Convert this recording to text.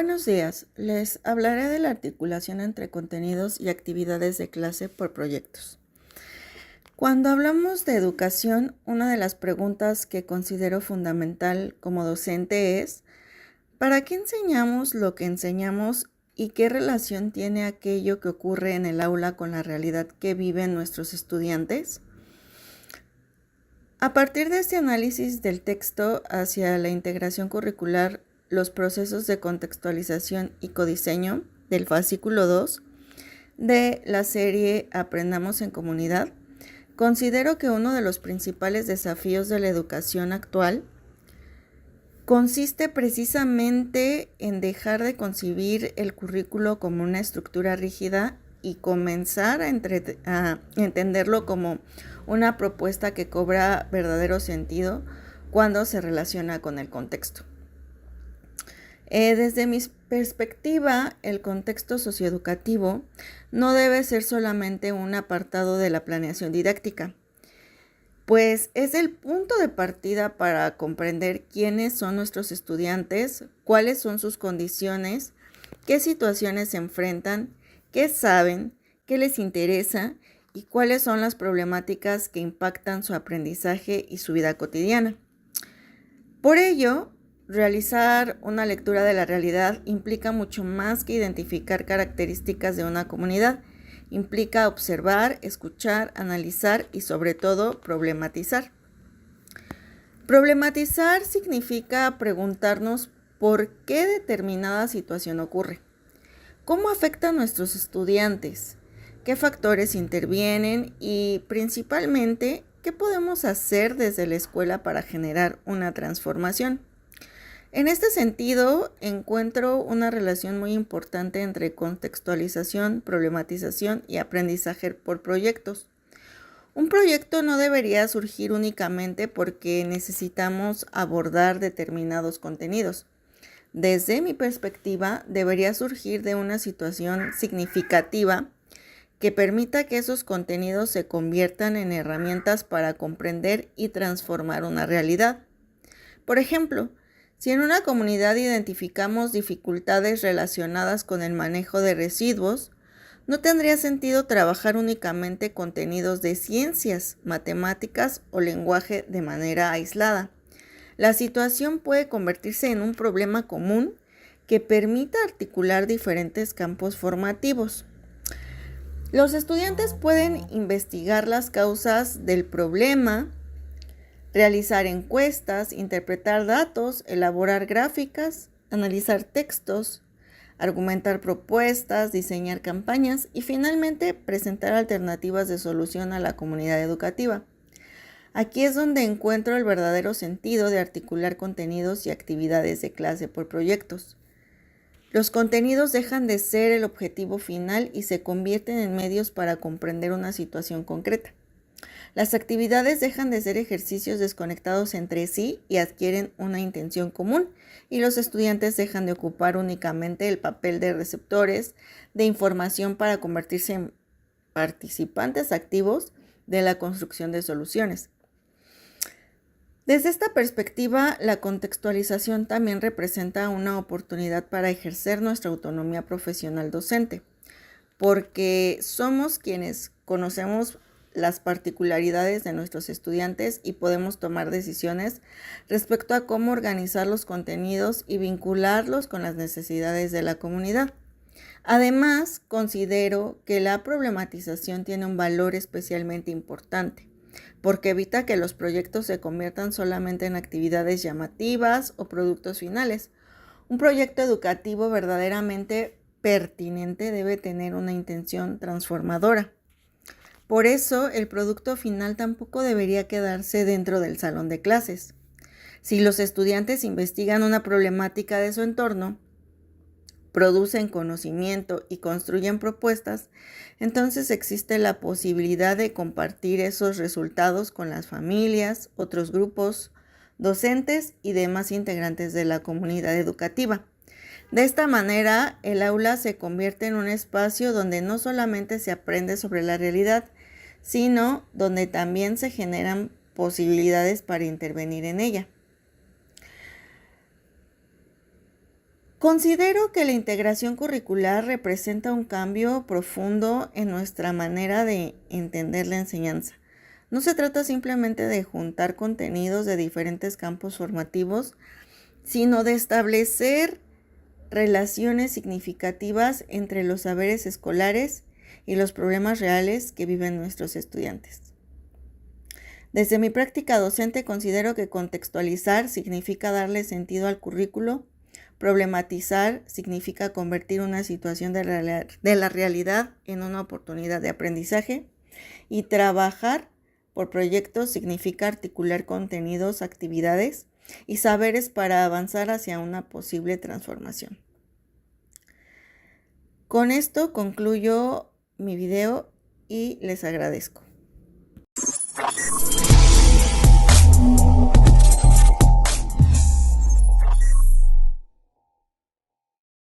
Buenos días, les hablaré de la articulación entre contenidos y actividades de clase por proyectos. Cuando hablamos de educación, una de las preguntas que considero fundamental como docente es: ¿para qué enseñamos lo que enseñamos y qué relación tiene aquello que ocurre en el aula con la realidad que viven nuestros estudiantes? A partir de este análisis del texto hacia la integración curricular, los procesos de contextualización y codiseño del fascículo 2 de la serie Aprendamos en Comunidad, considero que uno de los principales desafíos de la educación actual consiste precisamente en dejar de concebir el currículo como una estructura rígida y comenzar a entenderlo como una propuesta que cobra verdadero sentido cuando se relaciona con el contexto. Desde mi perspectiva, el contexto socioeducativo no debe ser solamente un apartado de la planeación didáctica, pues es el punto de partida para comprender quiénes son nuestros estudiantes, cuáles son sus condiciones, qué situaciones se enfrentan, qué saben, qué les interesa y cuáles son las problemáticas que impactan su aprendizaje y su vida cotidiana. Por ello, realizar una lectura de la realidad implica mucho más que identificar características de una comunidad. Implica observar, escuchar, analizar y sobre todo problematizar. Problematizar significa preguntarnos por qué determinada situación ocurre, cómo afecta a nuestros estudiantes, qué factores intervienen y principalmente qué podemos hacer desde la escuela para generar una transformación. En este sentido, encuentro una relación muy importante entre contextualización, problematización y aprendizaje por proyectos. Un proyecto no debería surgir únicamente porque necesitamos abordar determinados contenidos. Desde mi perspectiva, debería surgir de una situación significativa que permita que esos contenidos se conviertan en herramientas para comprender y transformar una realidad. Por ejemplo, si en una comunidad identificamos dificultades relacionadas con el manejo de residuos, no tendría sentido trabajar únicamente contenidos de ciencias, matemáticas o lenguaje de manera aislada. La situación puede convertirse en un problema común que permita articular diferentes campos formativos. Los estudiantes pueden investigar las causas del problema, realizar encuestas, interpretar datos, elaborar gráficas, analizar textos, argumentar propuestas, diseñar campañas y finalmente presentar alternativas de solución a la comunidad educativa. Aquí es donde encuentro el verdadero sentido de articular contenidos y actividades de clase por proyectos. Los contenidos dejan de ser el objetivo final y se convierten en medios para comprender una situación concreta. Las actividades dejan de ser ejercicios desconectados entre sí y adquieren una intención común, y los estudiantes dejan de ocupar únicamente el papel de receptores de información para convertirse en participantes activos de la construcción de soluciones. Desde esta perspectiva, la contextualización también representa una oportunidad para ejercer nuestra autonomía profesional docente, porque somos quienes conocemos las particularidades de nuestros estudiantes y podemos tomar decisiones respecto a cómo organizar los contenidos y vincularlos con las necesidades de la comunidad. Además, considero que la problematización tiene un valor especialmente importante, porque evita que los proyectos se conviertan solamente en actividades llamativas o productos finales. Un proyecto educativo verdaderamente pertinente debe tener una intención transformadora. Por eso, el producto final tampoco debería quedarse dentro del salón de clases. Si los estudiantes investigan una problemática de su entorno, producen conocimiento y construyen propuestas, entonces existe la posibilidad de compartir esos resultados con las familias, otros grupos, docentes y demás integrantes de la comunidad educativa. De esta manera, el aula se convierte en un espacio donde no solamente se aprende sobre la realidad, sino donde también se generan posibilidades para intervenir en ella. Considero que la integración curricular representa un cambio profundo en nuestra manera de entender la enseñanza. No se trata simplemente de juntar contenidos de diferentes campos formativos, sino de establecer relaciones significativas entre los saberes escolares y los problemas reales que viven nuestros estudiantes. Desde mi práctica docente considero que contextualizar significa darle sentido al currículo, problematizar significa convertir una situación de la realidad en una oportunidad de aprendizaje y trabajar por proyectos significa articular contenidos, actividades y saberes para avanzar hacia una posible transformación. Con esto concluyo mi video y les agradezco.